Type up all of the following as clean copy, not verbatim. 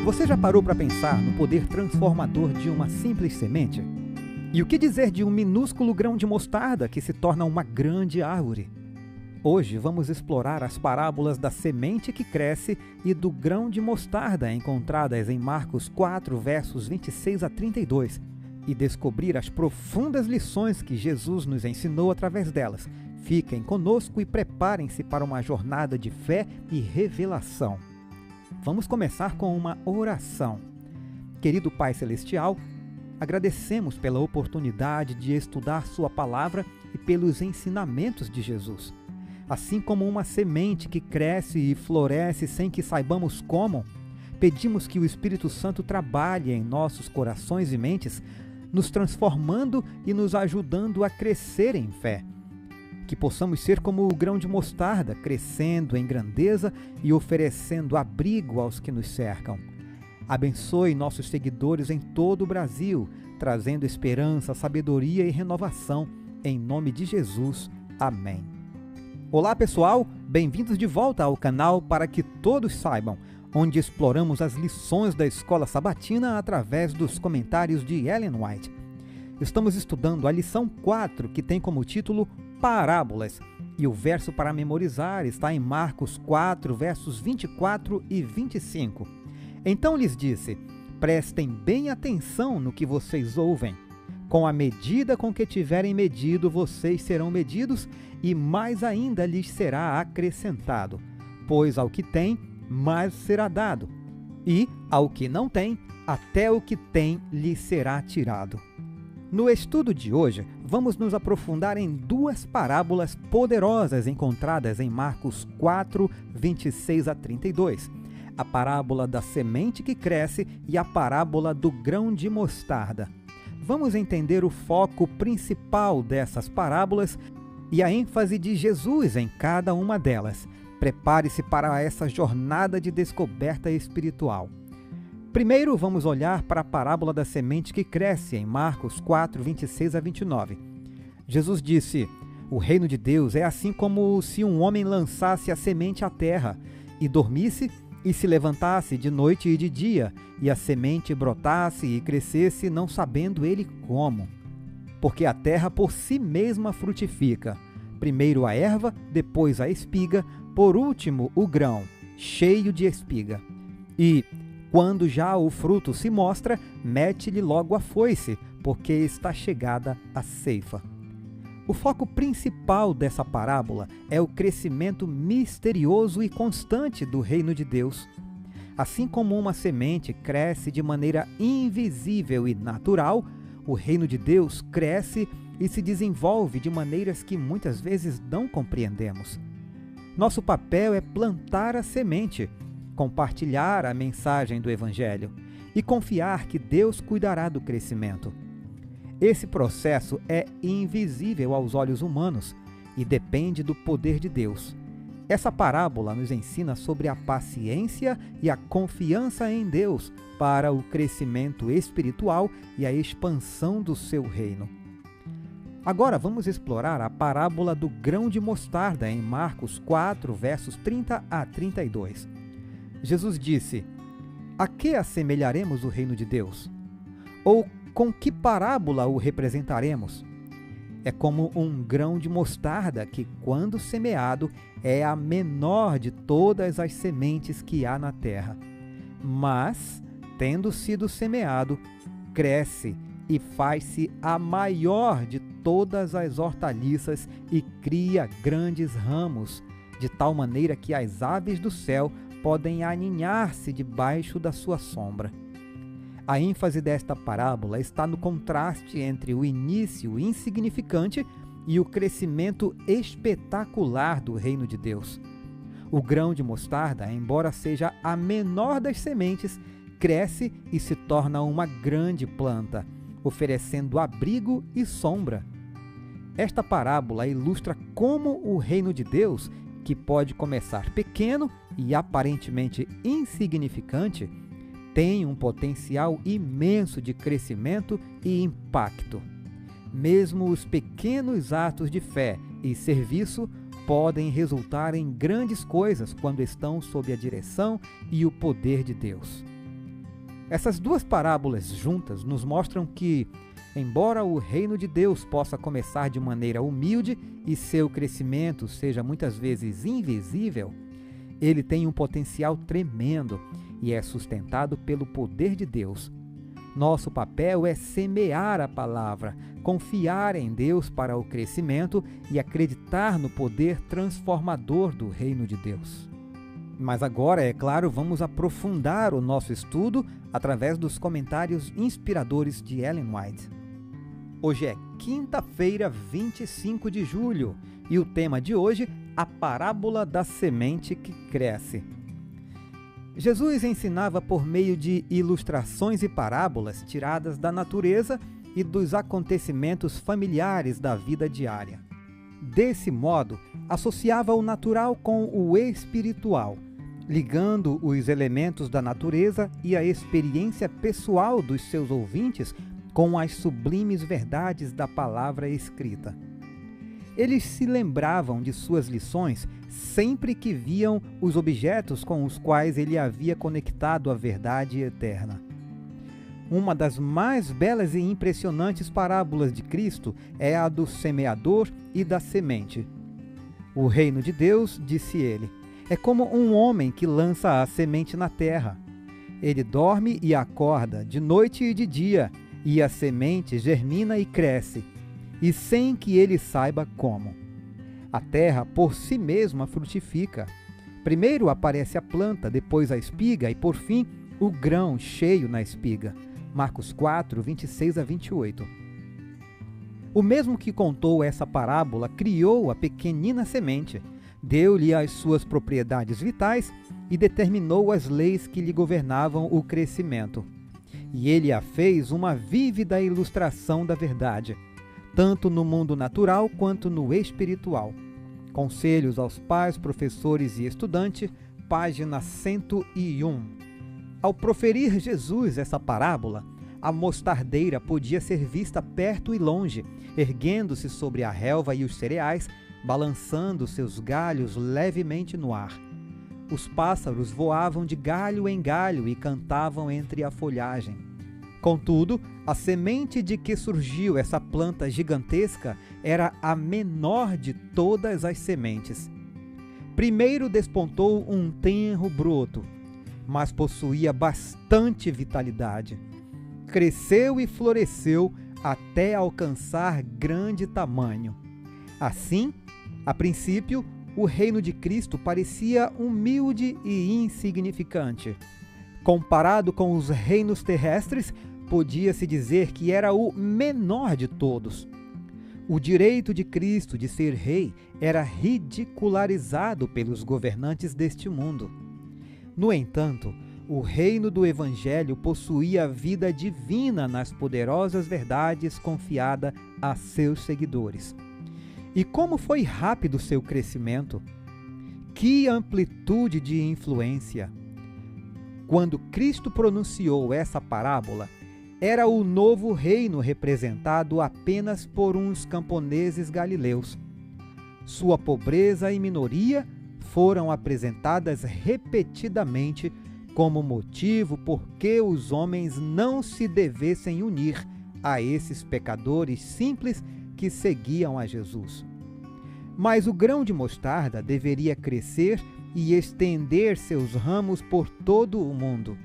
Você já parou para pensar no poder transformador de uma simples semente? E o que dizer de um minúsculo grão de mostarda que se torna uma grande árvore? Hoje vamos explorar as parábolas da semente que cresce e do grão de mostarda encontradas em Marcos 4, versos 26 a 32, e descobrir as profundas lições que Jesus nos ensinou através delas. Fiquem conosco e preparem-se para uma jornada de fé e revelação. Vamos começar com uma oração. Querido Pai Celestial, agradecemos pela oportunidade de estudar Sua Palavra e pelos ensinamentos de Jesus. Assim como uma semente que cresce e floresce sem que saibamos como, pedimos que o Espírito Santo trabalhe em nossos corações e mentes, nos transformando e nos ajudando a crescer em fé. Que possamos ser como o grão de mostarda, crescendo em grandeza e oferecendo abrigo aos que nos cercam. Abençoe nossos seguidores em todo o Brasil, trazendo esperança, sabedoria e renovação. Em nome de Jesus. Amém. Olá pessoal, bem-vindos de volta ao canal Para Que Todos Saibam, onde exploramos as lições da Escola Sabatina através dos comentários de Ellen White. Estamos estudando a lição 4, que tem como título Parábolas, e o verso para memorizar está em Marcos 4, versos 24 e 25. Então lhes disse: prestem bem atenção no que vocês ouvem. Com a medida com que tiverem medido, vocês serão medidos, e mais ainda lhes será acrescentado. Pois ao que tem, mais será dado, e ao que não tem, até o que tem lhe será tirado. No estudo de hoje, vamos nos aprofundar em duas parábolas poderosas encontradas em Marcos 4, 26 a 32. A parábola da semente que cresce e a parábola do grão de mostarda. Vamos entender o foco principal dessas parábolas e a ênfase de Jesus em cada uma delas. Prepare-se para essa jornada de descoberta espiritual. Primeiro, vamos olhar para a parábola da semente que cresce em Marcos 4, 26 a 29. Jesus disse: o reino de Deus é assim como se um homem lançasse a semente à terra, e dormisse e se levantasse de noite e de dia, e a semente brotasse e crescesse, não sabendo ele como. Porque a terra por si mesma frutifica, primeiro a erva, depois a espiga, por último o grão, cheio de espiga. E quando já o fruto se mostra, mete-lhe logo a foice, porque está chegada a ceifa. O foco principal dessa parábola é o crescimento misterioso e constante do reino de Deus. Assim como uma semente cresce de maneira invisível e natural, o reino de Deus cresce e se desenvolve de maneiras que muitas vezes não compreendemos. Nosso papel é plantar a semente, compartilhar a mensagem do Evangelho e confiar que Deus cuidará do crescimento. Esse processo é invisível aos olhos humanos e depende do poder de Deus. Essa parábola nos ensina sobre a paciência e a confiança em Deus para o crescimento espiritual e a expansão do seu reino. Agora vamos explorar a parábola do grão de mostarda em Marcos 4, versos 30 a 32. Jesus disse: a que assemelharemos o reino de Deus? Ou com que parábola o representaremos? É como um grão de mostarda que, quando semeado, é a menor de todas as sementes que há na terra. Mas, tendo sido semeado, cresce e faz-se a maior de todas as hortaliças e cria grandes ramos, de tal maneira que as aves do céu podem aninhar-se debaixo da sua sombra. A ênfase desta parábola está no contraste entre o início insignificante e o crescimento espetacular do reino de Deus. O grão de mostarda, embora seja a menor das sementes, cresce e se torna uma grande planta, oferecendo abrigo e sombra. Esta parábola ilustra como o reino de Deus, que pode começar pequeno e aparentemente insignificante, tem um potencial imenso de crescimento e impacto. Mesmo os pequenos atos de fé e serviço podem resultar em grandes coisas quando estão sob a direção e o poder de Deus. Essas duas parábolas juntas nos mostram que, embora o reino de Deus possa começar de maneira humilde e seu crescimento seja muitas vezes invisível, ele tem um potencial tremendo e é sustentado pelo poder de Deus. Nosso papel é semear a palavra, confiar em Deus para o crescimento e acreditar no poder transformador do reino de Deus. Mas agora, é claro, vamos aprofundar o nosso estudo através dos comentários inspiradores de Ellen White. Hoje é quinta-feira, 25 de julho, e o tema de hoje, a parábola da semente que cresce. Jesus ensinava por meio de ilustrações e parábolas tiradas da natureza e dos acontecimentos familiares da vida diária. Desse modo, associava o natural com o espiritual, ligando os elementos da natureza e a experiência pessoal dos seus ouvintes com as sublimes verdades da palavra escrita. Eles se lembravam de suas lições sempre que viam os objetos com os quais ele havia conectado a verdade eterna. Uma das mais belas e impressionantes parábolas de Cristo é a do semeador e da semente. O reino de Deus, disse ele, é como um homem que lança a semente na terra. Ele dorme e acorda, de noite e de dia, e a semente germina e cresce, e sem que ele saiba como. A terra por si mesma frutifica. Primeiro aparece a planta, depois a espiga e, por fim, o grão cheio na espiga. Marcos 4, 26 a 28. O mesmo que contou essa parábola criou a pequenina semente, deu-lhe as suas propriedades vitais e determinou as leis que lhe governavam o crescimento. E ele a fez uma vívida ilustração da verdade, tanto no mundo natural quanto no espiritual. Conselhos aos pais, professores e estudantes, página 101. Ao proferir Jesus essa parábola, a mostardeira podia ser vista perto e longe, erguendo-se sobre a relva e os cereais, balançando seus galhos levemente no ar. Os pássaros voavam de galho em galho e cantavam entre a folhagem. Contudo, a semente de que surgiu essa planta gigantesca era a menor de todas as sementes. Primeiro despontou um tenro broto, mas possuía bastante vitalidade. Cresceu e floresceu até alcançar grande tamanho. Assim, a princípio, o reino de Cristo parecia humilde e insignificante. Comparado com os reinos terrestres, podia-se dizer que era o menor de todos. O direito de Cristo de ser rei era ridicularizado pelos governantes deste mundo. No entanto, o reino do Evangelho possuía a vida divina nas poderosas verdades confiada a seus seguidores. E como foi rápido seu crescimento! Que amplitude de influência! Quando Cristo pronunciou essa parábola, era o novo reino representado apenas por uns camponeses galileus. Sua pobreza e minoria foram apresentadas repetidamente como motivo por que os homens não se devessem unir a esses pecadores simples que seguiam a Jesus. Mas o grão de mostarda deveria crescer e estender seus ramos por todo o mundo.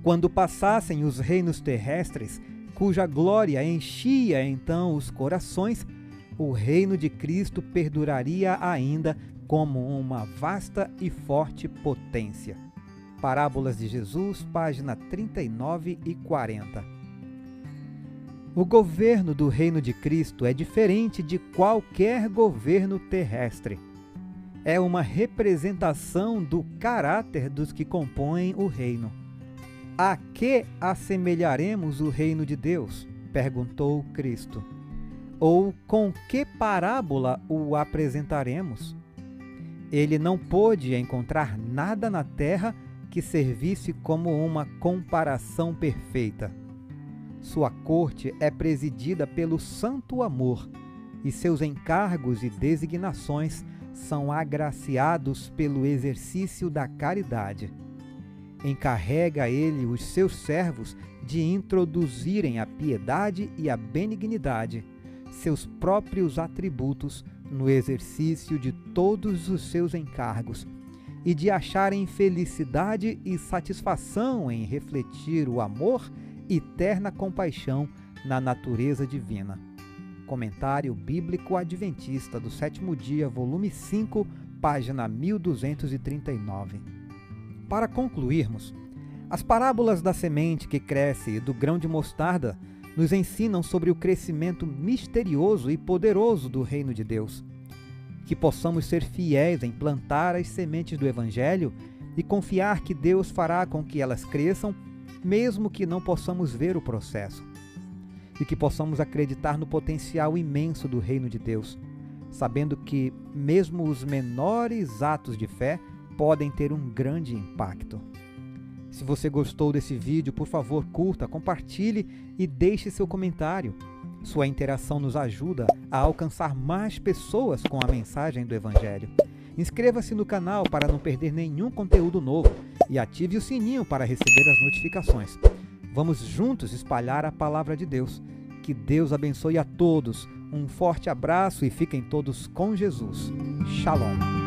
Quando passassem os reinos terrestres, cuja glória enchia então os corações, o reino de Cristo perduraria ainda como uma vasta e forte potência. Parábolas de Jesus, página 39 e 40. O governo do reino de Cristo é diferente de qualquer governo terrestre. É uma representação do caráter dos que compõem o reino. A que assemelharemos o reino de Deus? Perguntou Cristo. Ou com que parábola o apresentaremos? Ele não pôde encontrar nada na terra que servisse como uma comparação perfeita. Sua corte é presidida pelo santo amor, e seus encargos e designações são agraciados pelo exercício da caridade. encarrega a ele os seus servos de introduzirem a piedade e a benignidade, seus próprios atributos, no exercício de todos os seus encargos, e de acharem felicidade e satisfação em refletir o amor e terna compaixão na natureza divina. Comentário Bíblico Adventista do Sétimo Dia, volume 5, página 1239. Para concluirmos, as parábolas da semente que cresce e do grão de mostarda nos ensinam sobre o crescimento misterioso e poderoso do reino de Deus. Que possamos ser fiéis em plantar as sementes do Evangelho e confiar que Deus fará com que elas cresçam, mesmo que não possamos ver o processo. E que possamos acreditar no potencial imenso do reino de Deus, sabendo que mesmo os menores atos de fé podem ter um grande impacto. Se você gostou desse vídeo, por favor, curta, compartilhe e deixe seu comentário. Sua interação nos ajuda a alcançar mais pessoas com a mensagem do Evangelho. Inscreva-se no canal para não perder nenhum conteúdo novo e ative o sininho para receber as notificações. Vamos juntos espalhar a palavra de Deus. Que Deus abençoe a todos. Um forte abraço e fiquem todos com Jesus. Shalom.